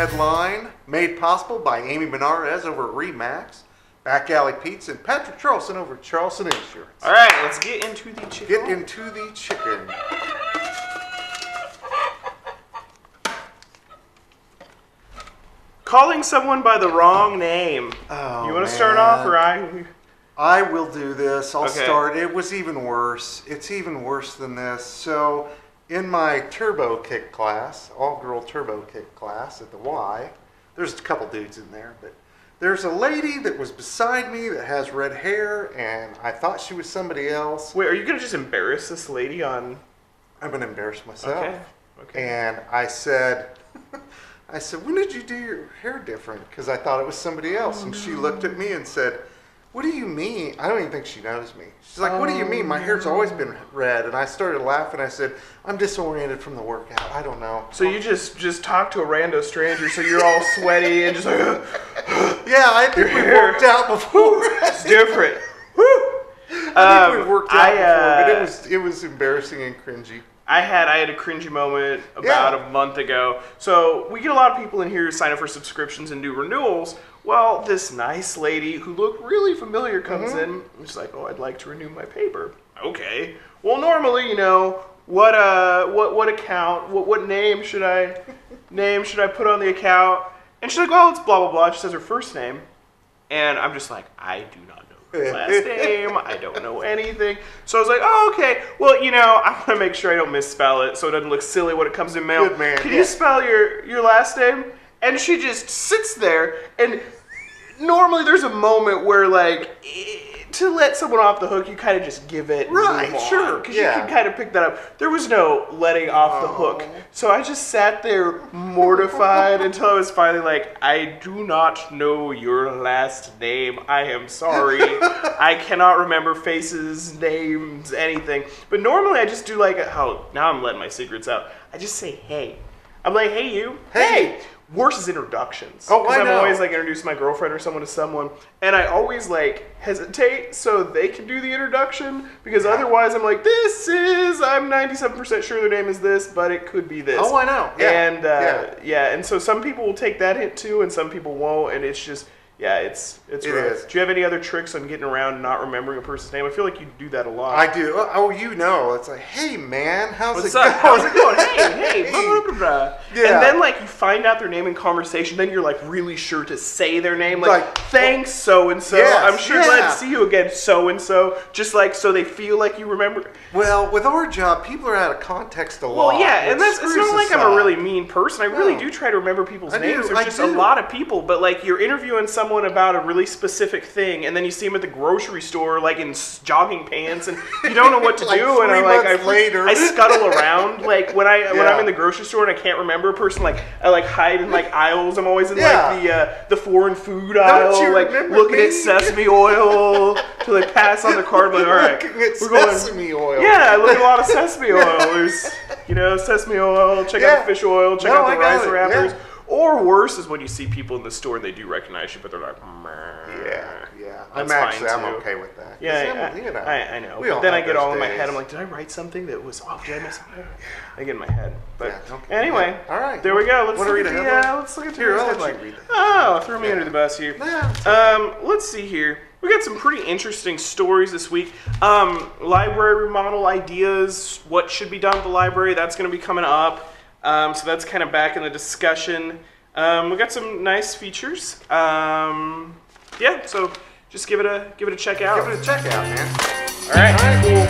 headline, made possible by Amy Benares over at Remax, Back Alley Pizza, and Patrick Charleston over at Charleston Insurance. All right, let's get into the chicken. Get into the chicken. Calling someone by the wrong name. Oh, you want to start off, or I? I will do this. I'll Okay. start. It was even worse. It's even worse than this. So, in my turbo kick class, all-girl turbo kick class at the Y, there's a couple dudes in there, but there's a lady that was beside me that has red hair, and I thought she was somebody else. Wait, are you gonna just embarrass this lady on? I'm gonna embarrass myself. Okay. And I said, when did you do your hair different? Because I thought it was somebody else. And she looked at me and said, what do you mean? I don't even think she knows me. She's like, what do you mean? My hair's always been red. And I started laughing. I said, I'm disoriented from the workout. I don't know. So you just talked to a rando stranger, so you're all sweaty and just like, yeah, I think we worked out before. It's different. I think we worked out before, but it was embarrassing and cringy. I had a cringy moment about a month ago. So we get a lot of people in here who sign up for subscriptions and do renewals. Well, this nice lady who looked really familiar comes in and she's like, "Oh, I'd like to renew my paper." Okay. Well, normally, what account, what name should I put on the account? And she's like, "Well, it's blah blah blah." She says her first name, and I'm just like, I do not know her last name. I don't know anything. So I was like, "Oh, okay. Well, I want to make sure I don't misspell it, so it doesn't look silly when it comes in mail. Good man. Can you spell your last name?" And she just sits there, and normally there's a moment where, to let someone off the hook, you kind of just give it. Right, sure. Because you can kind of pick that up. There was no letting off the hook. So I just sat there mortified until I was finally like, I do not know your last name. I am sorry. I cannot remember faces, names, anything. But normally I just do now I'm letting my secrets out. I just say, hey. I'm like, hey, you. Hey. Worse is introductions. Oh, I know. I'm always introducing my girlfriend or someone to someone, and I always hesitate so they can do the introduction, because otherwise I'm like, I'm 97% sure their name is this, but it could be this. Oh, I know. Yeah. And and so some people will take that hint too, and some people won't, and it's just. Yeah, it's rough. Is. Do you have any other tricks on getting around and not remembering a person's name? I feel like you do that a lot. I do. Oh, it's like, hey man, how's it going? How's it going? Hey. Yeah. And then you find out their name in conversation, then you're really sure to say their name. Thanks, so-and-so. Yes, I'm sure glad to see you again, so-and-so. Just so they feel like you remember. Well, with our job, people are out of context a lot. Well, yeah, and it's not like I'm a really mean person. I really do try to remember people's names. There's just a lot of people, but you're interviewing someone about a really specific thing, and then you see them at the grocery store in jogging pants, and you don't know what to do. And I scuttle around when I'm in the grocery store and I can't remember a person. I hide in aisles. I'm always in the foreign food aisle, looking at sesame oil till they pass on the card. All right, we're going sesame oil. Yeah, I look at a lot of sesame oil. There's sesame oil. Check out the fish oil. Check out the rice wrappers. Yeah. Or worse is when you see people in the store and they do recognize you, but they're like, yeah. I'm okay with that. Yeah, I know. But then I get all in my head. I'm like, did I write something that was? Oh, did I miss something? I get in my head. But anyway, all right. There we go. Let's look at Here, I'll let you read it. Oh, throw me under the bus here. Let's see here. We got some pretty interesting stories this week. Library remodel ideas. What should be done with the library? That's going to be coming up. So that's kind of back in the discussion. We got some nice features. So just give it a check out. Give it a check out, man. All right. Cool.